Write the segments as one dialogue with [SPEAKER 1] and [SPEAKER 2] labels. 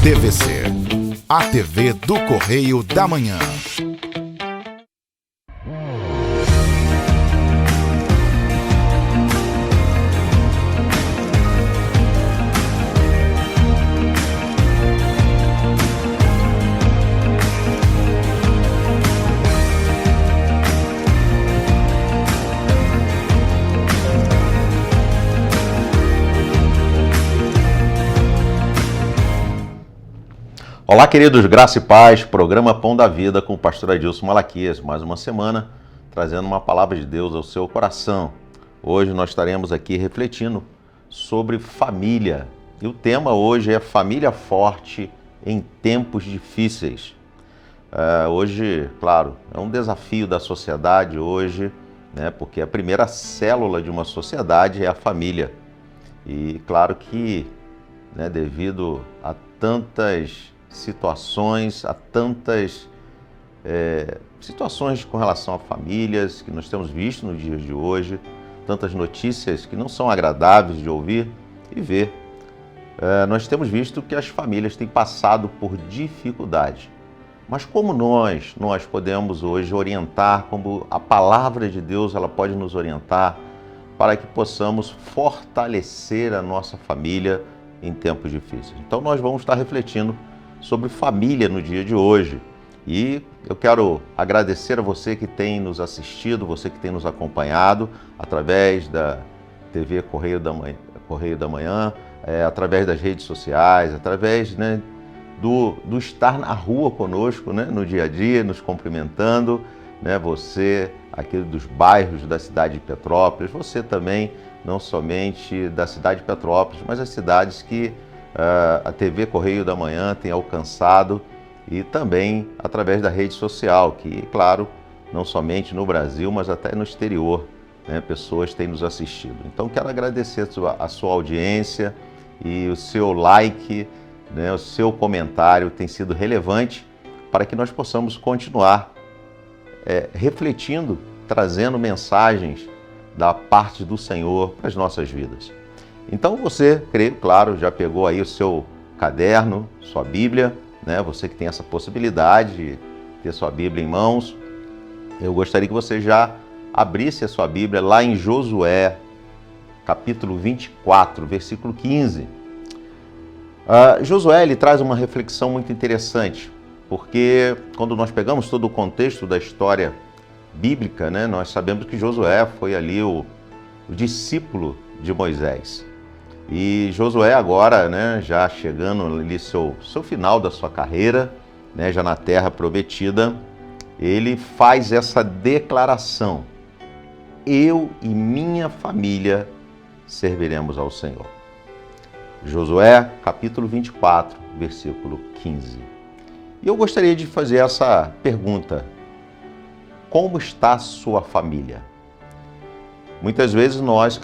[SPEAKER 1] TVC, a TV do Correio da Manhã.
[SPEAKER 2] Olá, queridos, graça e paz, programa Pão da Vida com o pastor Adilson Malaquias, mais uma semana trazendo uma palavra de Deus ao seu coração. Hoje nós estaremos aqui refletindo sobre família e o tema hoje é família forte em tempos difíceis. Hoje, claro, é um desafio da sociedade hoje, né, porque a primeira célula de uma sociedade é a família. E claro que, né, devido a tantas situações, há tantas situações com relação a famílias que nós temos visto nos dias de hoje, tantas notícias que não são agradáveis de ouvir e ver. Nós temos visto que as famílias têm passado por dificuldade. Mas como nós podemos hoje orientar, como a palavra de Deus ela pode nos orientar para que possamos fortalecer a nossa família em tempos difíceis. Então nós vamos estar refletindo sobre família no dia de hoje. E eu quero agradecer a você que tem nos assistido, você que tem nos acompanhado através da TV Correio da Manhã, através das redes sociais, através, né, do estar na rua conosco, né, no dia a dia, nos cumprimentando, né, você aqui dos bairros da cidade de Petrópolis, você também, não somente da cidade de Petrópolis, mas as cidades que a TV Correio da Manhã tem alcançado e também através da rede social, que, claro, não somente no Brasil, mas até no exterior, né, pessoas têm nos assistido. Então, quero agradecer a sua audiência e o seu like, né, o seu comentário tem sido relevante para que nós possamos continuar refletindo, trazendo mensagens da parte do Senhor para as nossas vidas. Então você, creio, claro, já pegou aí o seu caderno, sua Bíblia, né? Você que tem essa possibilidade de ter sua Bíblia em mãos, eu gostaria que você já abrisse a sua Bíblia lá em Josué, capítulo 24, versículo 15. Josué ele traz uma reflexão muito interessante, porque quando nós pegamos todo o contexto da história bíblica, né, nós sabemos que Josué foi ali o discípulo de Moisés. E Josué agora, né, já chegando ali seu final da sua carreira, né, já na terra prometida, ele faz essa declaração: eu e minha família serviremos ao Senhor. Josué, capítulo 24, versículo 15. E eu gostaria de fazer essa pergunta: como está a sua família? Muitas vezes nós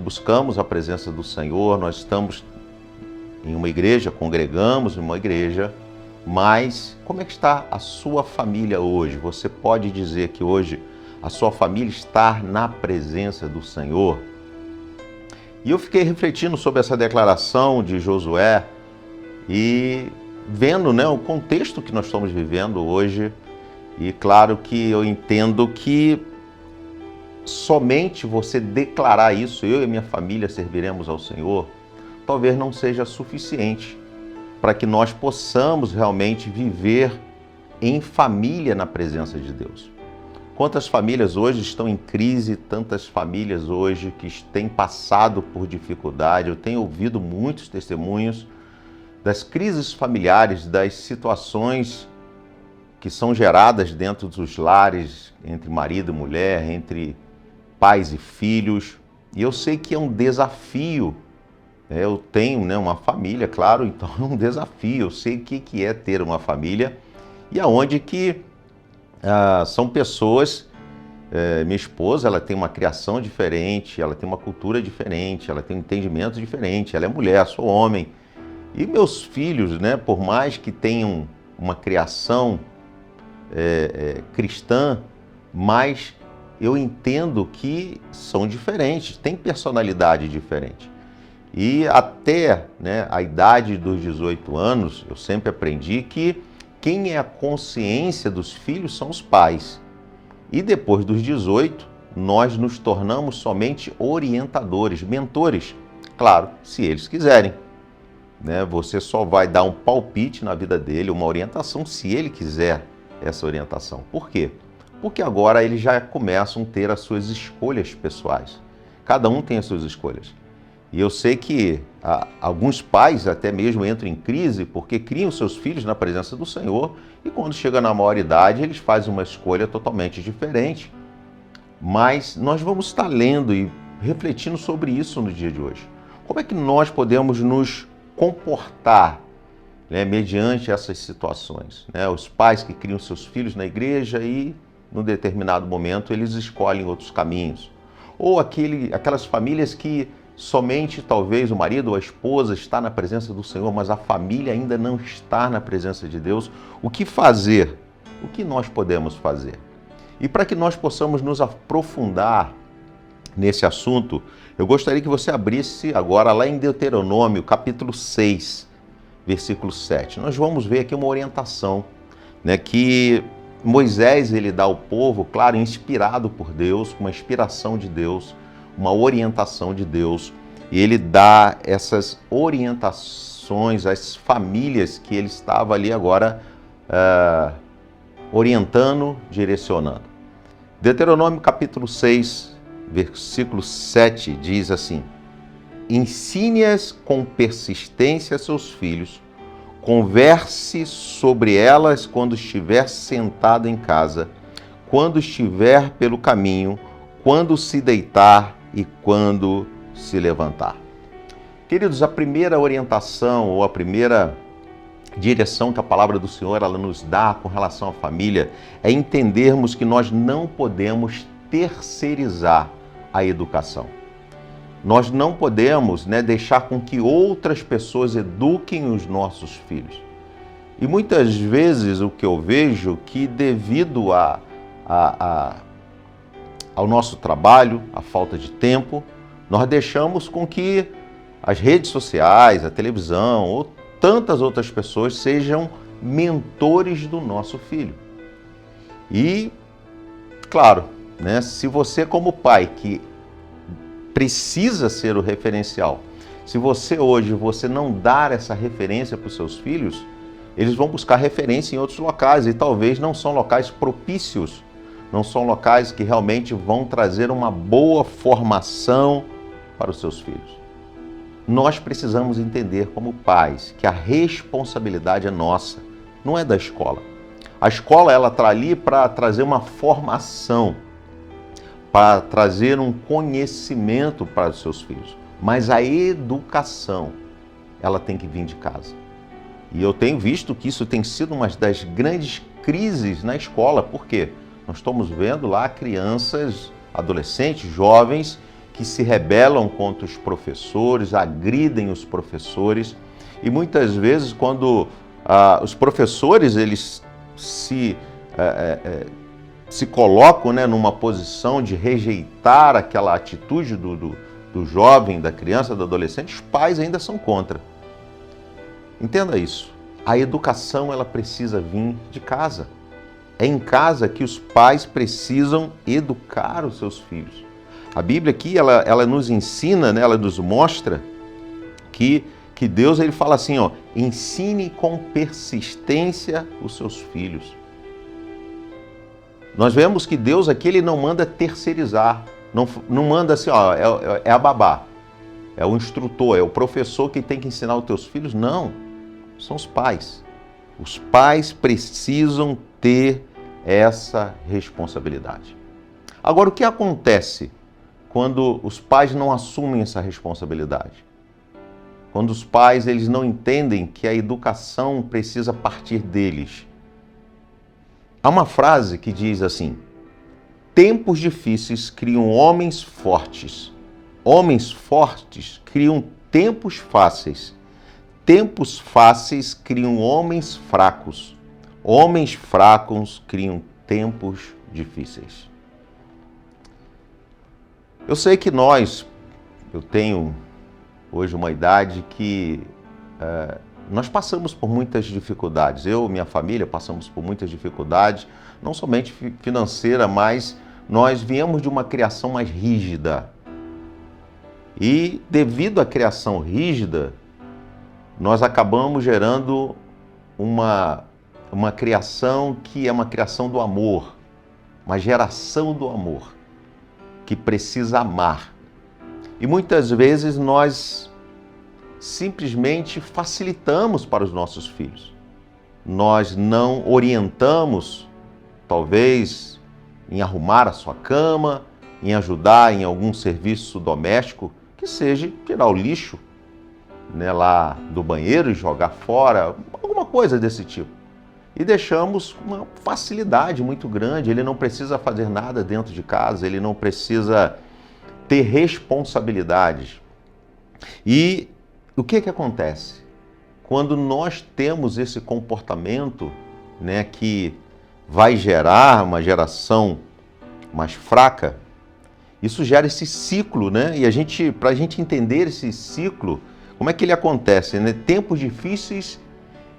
[SPEAKER 2] buscamos a presença do Senhor, nós estamos em uma igreja, congregamos em uma igreja, mas como é que está a sua família hoje? Você pode dizer que hoje a sua família está na presença do Senhor? E eu fiquei refletindo sobre essa declaração de Josué e vendo, né, o contexto que nós estamos vivendo hoje. E claro que eu entendo que somente você declarar isso, eu e minha família serviremos ao Senhor, talvez não seja suficiente para que nós possamos realmente viver em família na presença de Deus. Quantas famílias hoje estão em crise, tantas famílias hoje que têm passado por dificuldade. Eu tenho ouvido muitos testemunhos das crises familiares, das situações que são geradas dentro dos lares, entre marido e mulher, entre pais e filhos. E eu sei que é um desafio. Eu tenho, né, uma família, claro, então é um desafio. Eu sei o que é ter uma família e aonde que são pessoas. Minha esposa, ela tem uma criação diferente, ela tem uma cultura diferente, ela tem um entendimento diferente. Ela é mulher, sou homem. E meus filhos, né, por mais que tenham uma criação cristã, mas eu entendo que são diferentes, têm personalidade diferente. E até, né, a idade dos 18 anos, eu sempre aprendi que quem é a consciência dos filhos são os pais. E depois dos 18, nós nos tornamos somente orientadores, mentores. Claro, se eles quiserem. Né? Você só vai dar um palpite na vida dele, uma orientação, se ele quiser essa orientação. Por quê? Porque agora eles já começam a ter as suas escolhas pessoais. Cada um tem as suas escolhas. E eu sei que alguns pais até mesmo entram em crise porque criam seus filhos na presença do Senhor e quando chega na maioridade eles fazem uma escolha totalmente diferente. Mas nós vamos estar lendo e refletindo sobre isso no dia de hoje. Como é que nós podemos nos comportar, né, mediante essas situações? Né? Os pais que criam seus filhos na igreja e, num determinado momento, eles escolhem outros caminhos. Ou aquelas famílias que somente talvez o marido ou a esposa está na presença do Senhor, mas a família ainda não está na presença de Deus. O que fazer? O que nós podemos fazer? E para que nós possamos nos aprofundar nesse assunto, eu gostaria que você abrisse agora lá em Deuteronômio, capítulo 6, versículo 7. Nós vamos ver aqui uma orientação, né, que Moisés ele dá ao povo, claro, inspirado por Deus, uma inspiração de Deus, uma orientação de Deus, e ele dá essas orientações às famílias que ele estava ali agora orientando, direcionando. Deuteronômio capítulo 6, versículo 7 diz assim: ensine-as com persistência a seus filhos, converse sobre elas quando estiver sentado em casa, quando estiver pelo caminho, quando se deitar e quando se levantar. Queridos, a primeira orientação ou a primeira direção que a palavra do Senhor ela nos dá com relação à família é entendermos que nós não podemos terceirizar a educação. Nós não podemos, né, deixar com que outras pessoas eduquem os nossos filhos. E muitas vezes o que eu vejo que devido ao nosso trabalho, à falta de tempo, nós deixamos com que as redes sociais, a televisão ou tantas outras pessoas sejam mentores do nosso filho. E, claro, né, se você como pai que precisa ser o referencial, se você hoje não dar essa referência para os seus filhos, eles vão buscar referência em outros locais e talvez não são locais propícios, não são locais que realmente vão trazer uma boa formação para os seus filhos. Nós precisamos entender como pais que a responsabilidade é nossa, não é da escola. A escola ela está ali para trazer uma formação, para trazer um conhecimento para os seus filhos. Mas a educação, ela tem que vir de casa. E eu tenho visto que isso tem sido uma das grandes crises na escola. Por quê? Nós estamos vendo lá crianças, adolescentes, jovens, que se rebelam contra os professores, agridem os professores. E muitas vezes, quando os professores eles se colocam, né, numa posição de rejeitar aquela atitude do jovem, da criança, do adolescente, os pais ainda são contra. Entenda isso. A educação ela precisa vir de casa. É em casa que os pais precisam educar os seus filhos. A Bíblia aqui, ela nos ensina, né, ela nos mostra que Deus ele fala assim, ó, ensine com persistência os seus filhos. Nós vemos que Deus aqui ele não manda terceirizar, não manda assim, ó, é a babá, é o instrutor, é o professor que tem que ensinar os teus filhos. Não, são os pais. Os pais precisam ter essa responsabilidade. Agora, o que acontece quando os pais não assumem essa responsabilidade? Quando os pais eles não entendem que a educação precisa partir deles. Há uma frase que diz assim: tempos difíceis criam homens fortes. Homens fortes criam tempos fáceis. Tempos fáceis criam homens fracos. Homens fracos criam tempos difíceis. Eu sei que eu tenho hoje uma idade que nós passamos por muitas dificuldades. Eu e minha família passamos por muitas dificuldades, não somente financeira, mas nós viemos de uma criação mais rígida. E devido à criação rígida, nós acabamos gerando uma criação que é uma criação do amor, uma geração do amor, que precisa amar. E muitas vezes nós simplesmente facilitamos para os nossos filhos. Nós não orientamos, talvez, em arrumar a sua cama, em ajudar em algum serviço doméstico, que seja tirar o lixo, né, lá do banheiro e jogar fora, alguma coisa desse tipo. E deixamos uma facilidade muito grande, ele não precisa fazer nada dentro de casa, ele não precisa ter responsabilidades. E o que acontece? Quando nós temos esse comportamento, né, que vai gerar uma geração mais fraca, isso gera esse ciclo, né? E para a gente entender esse ciclo, como é que ele acontece, né? Tempos difíceis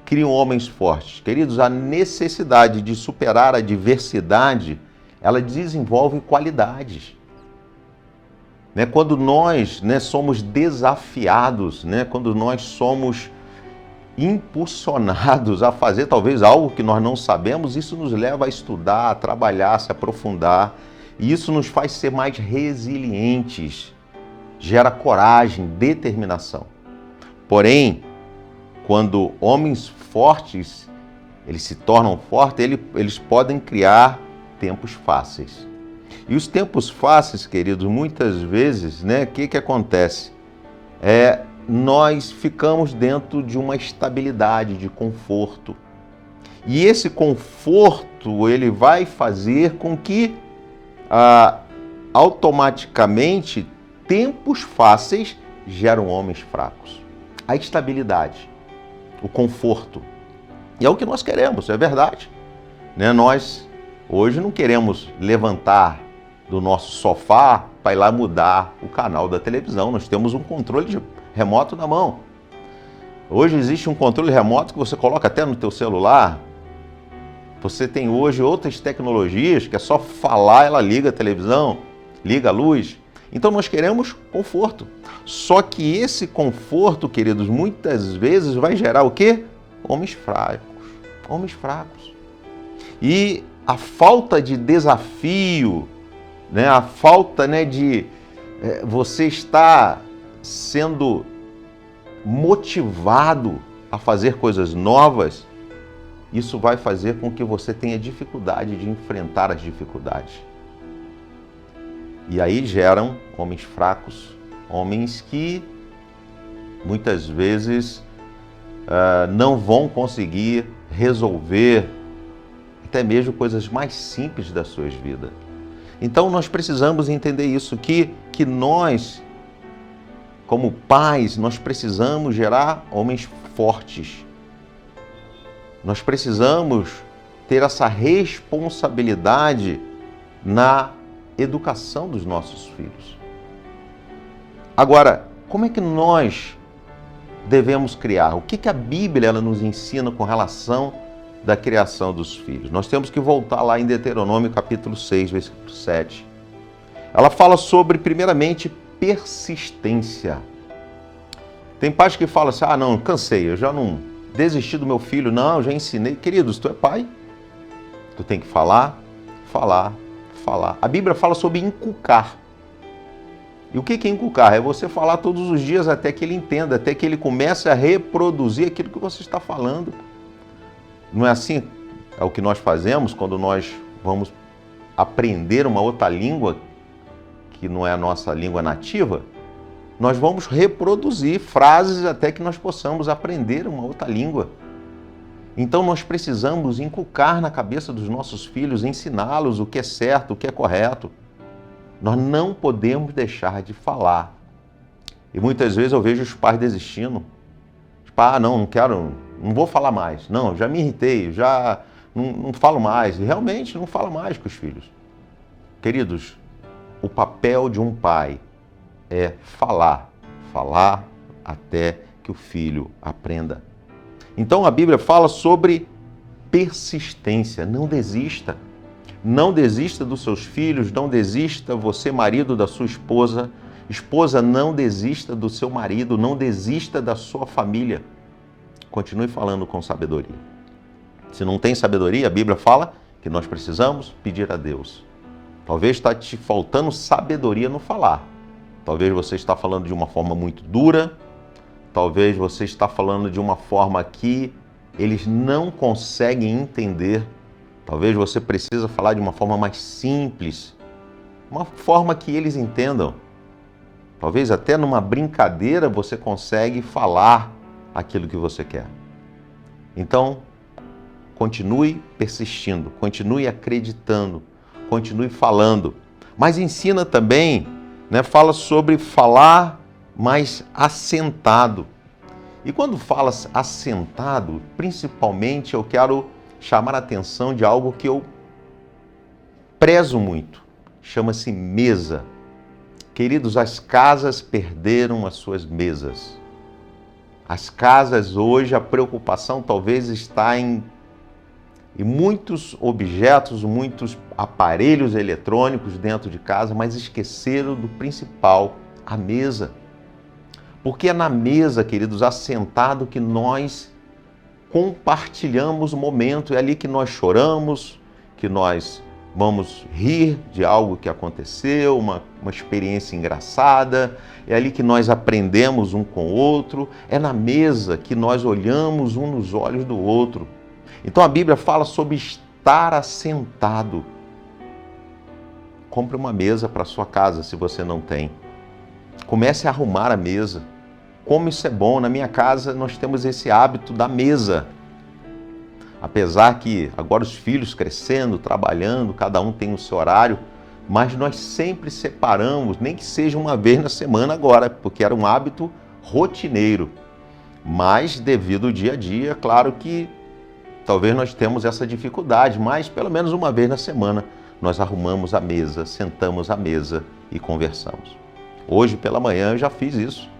[SPEAKER 2] criam homens fortes. Queridos, a necessidade de superar a adversidade, ela desenvolve qualidades. Né? Quando nós, né, somos desafiados, né? Quando nós somos impulsionados a fazer talvez algo que nós não sabemos, isso nos leva a estudar, a trabalhar, a se aprofundar. E isso nos faz ser mais resilientes, gera coragem, determinação. Porém, quando homens fortes, eles se tornam fortes, eles podem criar tempos fáceis. E os tempos fáceis, queridos, muitas vezes, né, o que acontece? Nós ficamos dentro de uma estabilidade, de conforto. E esse conforto, ele vai fazer com que automaticamente tempos fáceis geram homens fracos. A estabilidade, o conforto. E é o que nós queremos, é verdade. Né? Nós hoje não queremos levantar do nosso sofá para ir lá mudar o canal da televisão. Nós temos um controle remoto na mão. Hoje existe um controle remoto que você coloca até no teu celular. Você tem hoje outras tecnologias que é só falar, ela liga a televisão, liga a luz. Então nós queremos conforto. Só que esse conforto, queridos, muitas vezes vai gerar o quê? Homens fracos. Homens fracos. E a falta de desafio, né, a falta, né, de você estar sendo motivado a fazer coisas novas, isso vai fazer com que você tenha dificuldade de enfrentar as dificuldades. E aí geram homens fracos, homens que muitas vezes não vão conseguir resolver até mesmo coisas mais simples das suas vidas. Então nós precisamos entender isso, que nós, como pais, nós precisamos gerar homens fortes. Nós precisamos ter essa responsabilidade na educação dos nossos filhos. Agora, como é que nós devemos criar? O que a Bíblia ela nos ensina com relação da criação dos filhos? Nós temos que voltar lá em Deuteronômio capítulo 6, versículo 7. Ela fala sobre, primeiramente, persistência. Tem pais que falam assim, não, cansei, eu já não desisti do meu filho, não, eu já ensinei. Queridos, tu é pai, tu tem que falar, falar, falar. A Bíblia fala sobre inculcar. E o que é inculcar? É você falar todos os dias até que ele entenda, até que ele comece a reproduzir aquilo que você está falando. Não é assim? É o que nós fazemos quando nós vamos aprender uma outra língua que não é a nossa língua nativa. Nós vamos reproduzir frases até que nós possamos aprender uma outra língua. Então nós precisamos inculcar na cabeça dos nossos filhos, ensiná-los o que é certo, o que é correto. Nós não podemos deixar de falar. E muitas vezes eu vejo os pais desistindo. Tipo, não quero, não vou falar mais. Não, já me irritei, já não falo mais. E realmente não fala mais com os filhos. Queridos, o papel de um pai é falar até que o filho aprenda. Então a Bíblia fala sobre persistência. Não desista. Não desista dos seus filhos, não desista você, marido, da sua esposa. Esposa, não desista do seu marido, não desista da sua família. Continue falando com sabedoria. Se não tem sabedoria, a Bíblia fala que nós precisamos pedir a Deus. Talvez está te faltando sabedoria no falar. Talvez você está falando de uma forma muito dura. Talvez você está falando de uma forma que eles não conseguem entender. Talvez você precisa falar de uma forma mais simples, uma forma que eles entendam. Talvez até numa brincadeira você consegue falar aquilo que você quer. Então, continue persistindo, continue acreditando, continue falando. Mas ensina também, fala sobre falar mais assentado. E quando fala assentado, principalmente eu quero chamar a atenção de algo que eu prezo muito. Chama-se mesa. Queridos, as casas perderam as suas mesas. As casas hoje, a preocupação talvez está em muitos objetos, muitos aparelhos eletrônicos dentro de casa, mas esqueceram do principal, a mesa. Porque é na mesa, queridos, assentado que nós compartilhamos o momento, é ali que nós choramos, que nós vamos rir de algo que aconteceu, uma experiência engraçada, é ali que nós aprendemos um com o outro, é na mesa que nós olhamos um nos olhos do outro. Então a Bíblia fala sobre estar assentado. Compre uma mesa para a sua casa, se você não tem. Comece a arrumar a mesa. Como isso é bom, na minha casa nós temos esse hábito da mesa. Apesar que agora os filhos crescendo, trabalhando, cada um tem o seu horário, mas nós sempre separamos, nem que seja uma vez na semana agora, porque era um hábito rotineiro. Mas devido ao dia a dia, claro que talvez nós temos essa dificuldade, mas pelo menos uma vez na semana nós arrumamos a mesa, sentamos à mesa e conversamos. Hoje pela manhã eu já fiz isso.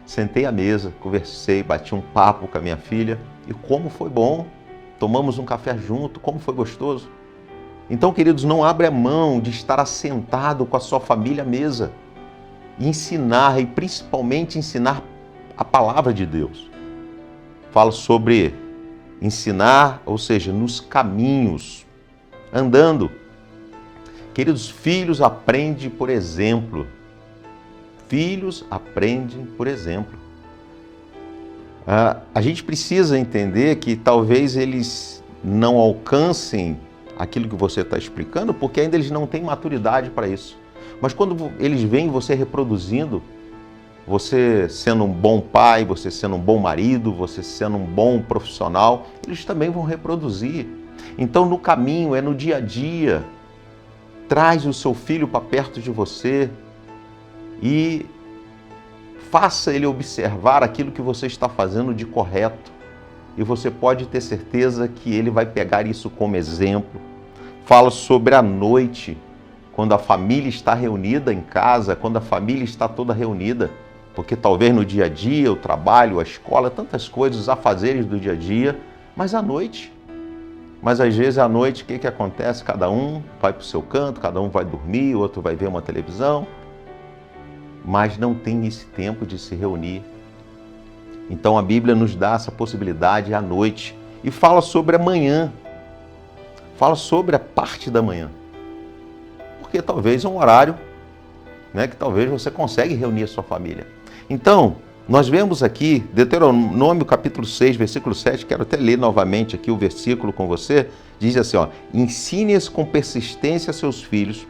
[SPEAKER 2] Sentei à mesa, conversei, bati um papo com a minha filha e como foi bom. Tomamos um café junto, como foi gostoso. Então, queridos, não abre a mão de estar assentado com a sua família à mesa e ensinar, e principalmente ensinar a palavra de Deus. Falo sobre ensinar, ou seja, nos caminhos, andando. Queridos, filhos aprendem por exemplo. Filhos aprendem por exemplo. A gente precisa entender que talvez eles não alcancem aquilo que você está explicando, porque ainda eles não têm maturidade para isso. Mas quando eles veem você reproduzindo, você sendo um bom pai, você sendo um bom marido, você sendo um bom profissional, eles também vão reproduzir. Então no caminho, é no dia a dia, traz o seu filho para perto de você e faça ele observar aquilo que você está fazendo de correto. E você pode ter certeza que ele vai pegar isso como exemplo. Fala sobre a noite, quando a família está reunida em casa, quando a família está toda reunida. Porque talvez no dia a dia, o trabalho, a escola, tantas coisas, os afazeres do dia a dia, mas à noite. Mas às vezes à noite, o que acontece? Cada um vai para o seu canto, cada um vai dormir, o outro vai ver uma televisão. Mas não tem esse tempo de se reunir. Então a Bíblia nos dá essa possibilidade à noite e fala sobre a manhã, fala sobre a parte da manhã, porque talvez é um horário que talvez você consegue reunir a sua família. Então, nós vemos aqui, Deuteronômio capítulo 6, versículo 7, quero até ler novamente aqui o versículo com você, diz assim, ensine-as com persistência a seus filhos,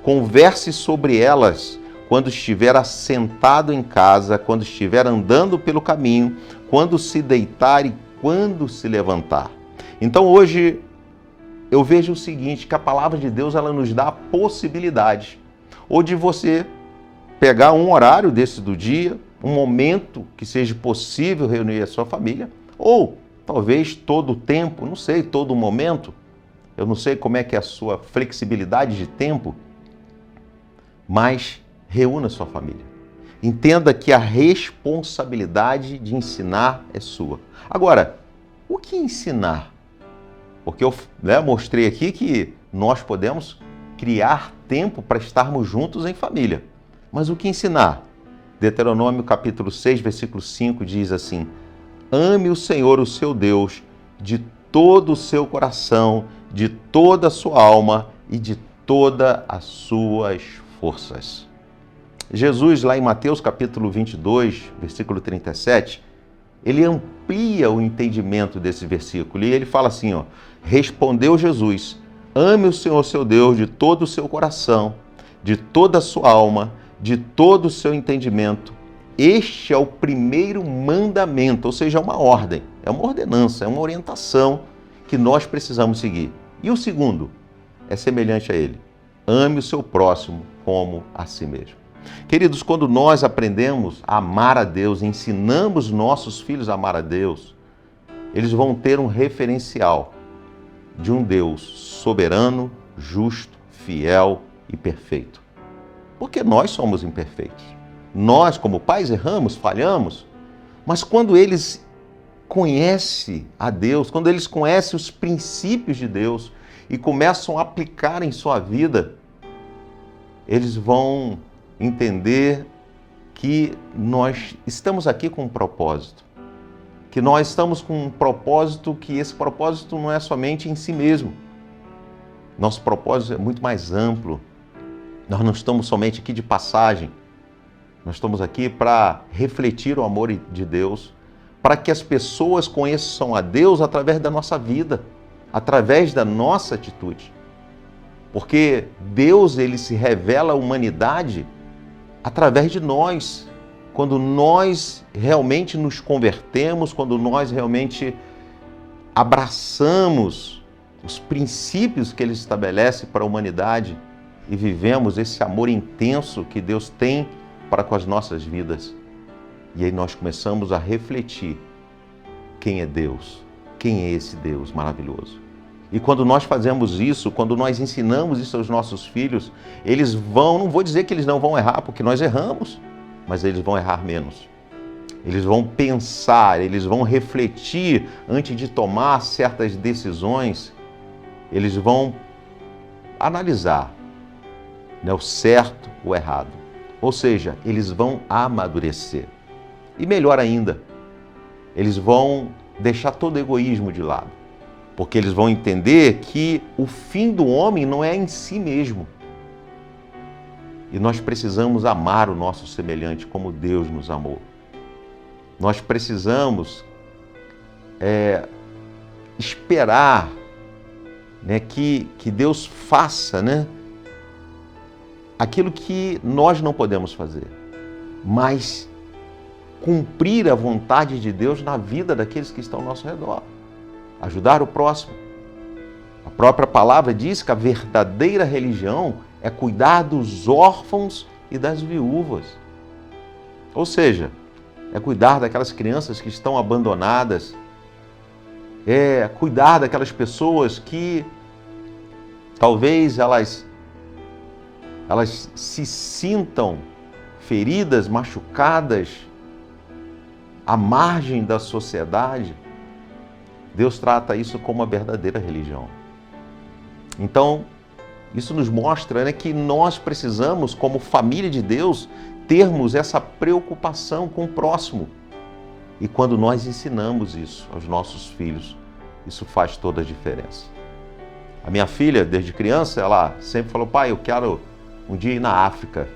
[SPEAKER 2] converse sobre elas quando estiver assentado em casa, quando estiver andando pelo caminho, quando se deitar e quando se levantar. Então hoje eu vejo o seguinte, que a palavra de Deus ela nos dá a possibilidade, ou de você pegar um horário desse do dia, um momento que seja possível reunir a sua família, ou talvez todo o tempo, não sei, todo o momento, eu não sei como é que é a sua flexibilidade de tempo, mas reúna sua família. Entenda que a responsabilidade de ensinar é sua. Agora, o que ensinar? Porque eu mostrei aqui que nós podemos criar tempo para estarmos juntos em família. Mas o que ensinar? Deuteronômio capítulo 6, versículo 5 diz assim: ame o Senhor, o seu Deus, de todo o seu coração, de toda a sua alma e de todas as suas forças. Jesus, lá em Mateus capítulo 22, versículo 37, ele amplia o entendimento desse versículo e ele fala assim, respondeu Jesus, ame o Senhor seu Deus de todo o seu coração, de toda a sua alma, de todo o seu entendimento. Este é o primeiro mandamento, ou seja, é uma ordem, é uma ordenança, é uma orientação que nós precisamos seguir. E o segundo é semelhante a ele, ame o seu próximo como a si mesmo. Queridos, quando nós aprendemos a amar a Deus, ensinamos nossos filhos a amar a Deus, eles vão ter um referencial de um Deus soberano, justo, fiel e perfeito. Porque nós somos imperfeitos. Nós, como pais, erramos, falhamos, mas quando eles conhecem a Deus, quando eles conhecem os princípios de Deus e começam a aplicar em sua vida, eles vão entender que nós estamos aqui com um propósito, que nós estamos com um propósito, que esse propósito não é somente em si mesmo. Nosso propósito é muito mais amplo. Nós não estamos somente aqui de passagem. Nós estamos aqui para refletir o amor de Deus, para que as pessoas conheçam a Deus através da nossa vida, através da nossa atitude. Porque Deus, ele se revela à humanidade através de nós. Quando nós realmente nos convertemos, quando nós realmente abraçamos os princípios que ele estabelece para a humanidade e vivemos esse amor intenso que Deus tem para com as nossas vidas. E aí nós começamos a refletir quem é Deus, quem é esse Deus maravilhoso. E quando nós fazemos isso, quando nós ensinamos isso aos nossos filhos, eles vão, não vou dizer que eles não vão errar, porque nós erramos, mas eles vão errar menos. Eles vão pensar, eles vão refletir antes de tomar certas decisões, eles vão analisar, o certo, o errado. Ou seja, eles vão amadurecer. E melhor ainda, eles vão deixar todo o egoísmo de lado. Porque eles vão entender que o fim do homem não é em si mesmo. E nós precisamos amar o nosso semelhante como Deus nos amou. Nós precisamos esperar que Deus faça aquilo que nós não podemos fazer, mas cumprir a vontade de Deus na vida daqueles que estão ao nosso redor. Ajudar o próximo. A própria palavra diz que a verdadeira religião é cuidar dos órfãos e das viúvas. Ou seja, é cuidar daquelas crianças que estão abandonadas, é cuidar daquelas pessoas que talvez elas se sintam feridas, machucadas, à margem da sociedade. Deus trata isso como a verdadeira religião. Então, isso nos mostra que nós precisamos, como família de Deus, termos essa preocupação com o próximo. E quando nós ensinamos isso aos nossos filhos, isso faz toda a diferença. A minha filha, desde criança, ela sempre falou, pai, eu quero um dia ir na África.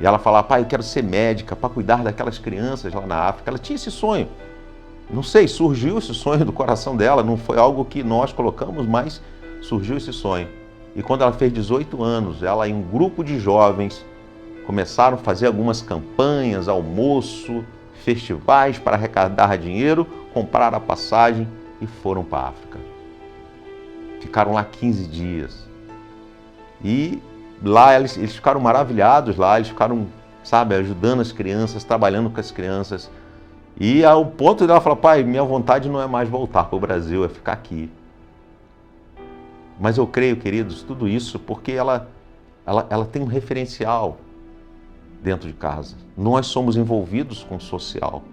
[SPEAKER 2] E ela falava, pai, eu quero ser médica para cuidar daquelas crianças lá na África. Ela tinha esse sonho. Não sei, surgiu esse sonho do coração dela, não foi algo que nós colocamos, mas surgiu esse sonho. E quando ela fez 18 anos, ela e um grupo de jovens começaram a fazer algumas campanhas, almoço, festivais para arrecadar dinheiro, compraram a passagem e foram para a África. Ficaram lá 15 dias. E lá eles ficaram maravilhados, lá eles ficaram, ajudando as crianças, trabalhando com as crianças. E ao ponto dela falar, pai, minha vontade não é mais voltar para o Brasil, é ficar aqui. Mas eu creio, queridos, tudo isso porque ela ela tem um referencial dentro de casa. Nós somos envolvidos com o social.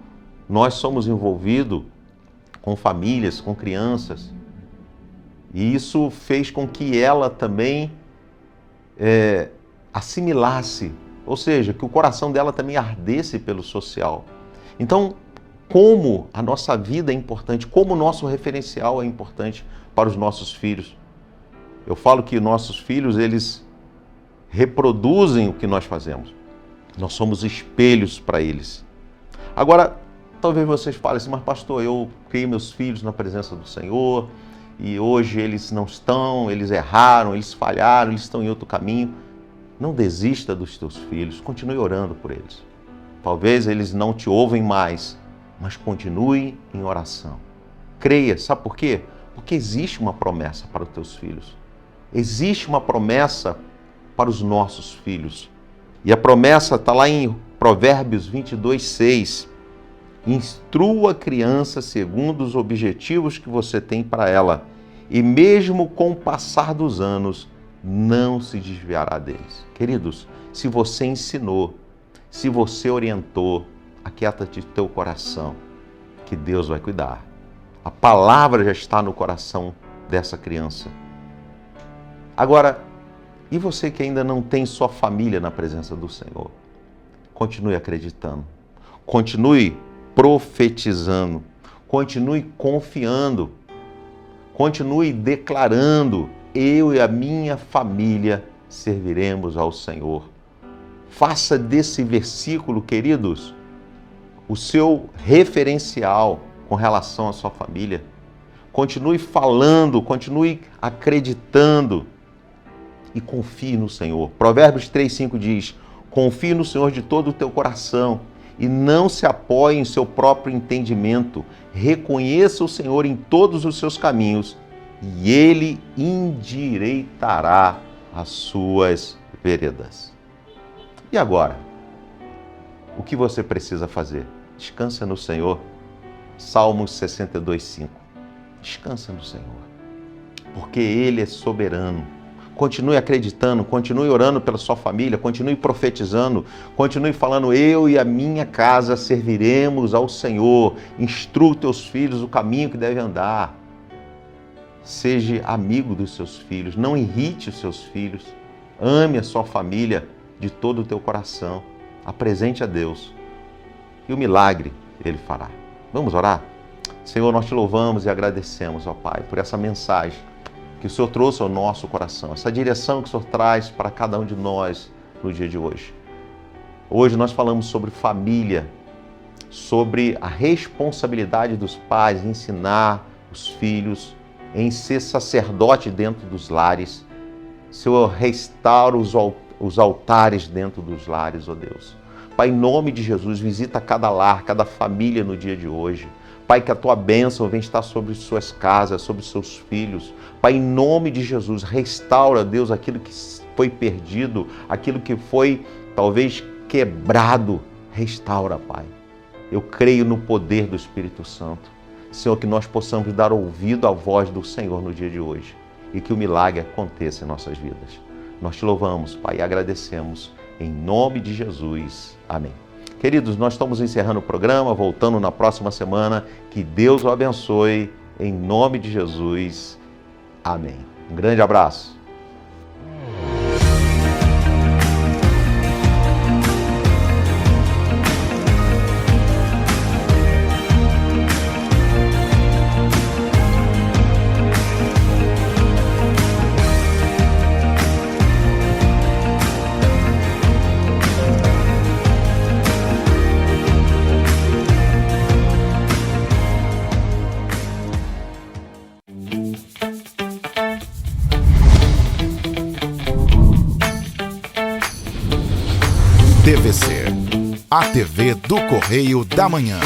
[SPEAKER 2] Nós somos envolvidos com famílias, com crianças. E isso fez com que ela também assimilasse, ou seja, que o coração dela também ardesse pelo social. Então, como a nossa vida é importante, como o nosso referencial é importante para os nossos filhos. Eu falo que nossos filhos, eles reproduzem o que nós fazemos. Nós somos espelhos para eles. Agora, talvez vocês falem assim, mas pastor, eu criei meus filhos na presença do Senhor e hoje eles não estão, eles erraram, eles falharam, eles estão em outro caminho. Não desista dos teus filhos, continue orando por eles. Talvez eles não te ouvem mais, mas continue em oração. Creia, sabe por quê? Porque existe uma promessa para os teus filhos. Existe uma promessa para os nossos filhos. E a promessa está lá em Provérbios 22:6. Instrua a criança segundo os objetivos que você tem para ela, e mesmo com o passar dos anos, não se desviará deles. Queridos, se você ensinou, se você orientou, aquieta-te teu coração, que Deus vai cuidar. A palavra já está no coração dessa criança. Agora, e você que ainda não tem sua família na presença do Senhor? Continue acreditando, continue profetizando, continue confiando, continue declarando: eu e a minha família serviremos ao Senhor. Faça desse versículo, queridos, o seu referencial com relação à sua família. Continue falando, continue acreditando e confie no Senhor. Provérbios 3:5 diz: confie no Senhor de todo o teu coração e não se apoie em seu próprio entendimento. Reconheça o Senhor em todos os seus caminhos e Ele endireitará as suas veredas. E agora? O que você precisa fazer? Descansa no Senhor. Salmos 62:5. Descansa no Senhor, porque Ele é soberano. Continue acreditando, continue orando pela sua família, continue profetizando, continue falando: eu e a minha casa serviremos ao Senhor. Instrua teus filhos o caminho que devem andar. Seja amigo dos seus filhos, não irrite os seus filhos. Ame a sua família de todo o teu coração. Apresente a Deus e o milagre Ele fará. Vamos orar? Senhor, nós te louvamos e agradecemos, ó Pai, por essa mensagem que o Senhor trouxe ao nosso coração, essa direção que o Senhor traz para cada um de nós no dia de hoje. Hoje nós falamos sobre família, sobre a responsabilidade dos pais em ensinar os filhos, em ser sacerdote dentro dos lares. Senhor, restaura os altares dentro dos lares, ó Deus. Pai, em nome de Jesus, visita cada lar, cada família no dia de hoje. Pai, que a tua bênção venha estar sobre suas casas, sobre seus filhos. Pai, em nome de Jesus, restaura, Deus, aquilo que foi perdido, aquilo que foi, talvez, quebrado. Restaura, Pai. Eu creio no poder do Espírito Santo. Senhor, que nós possamos dar ouvido à voz do Senhor no dia de hoje e que o milagre aconteça em nossas vidas. Nós te louvamos, Pai, e agradecemos em nome de Jesus. Amém. Queridos, nós estamos encerrando o programa, voltando na próxima semana. Que Deus o abençoe, em nome de Jesus. Amém. Um grande abraço.
[SPEAKER 1] TVC, a TV do Correio da Manhã.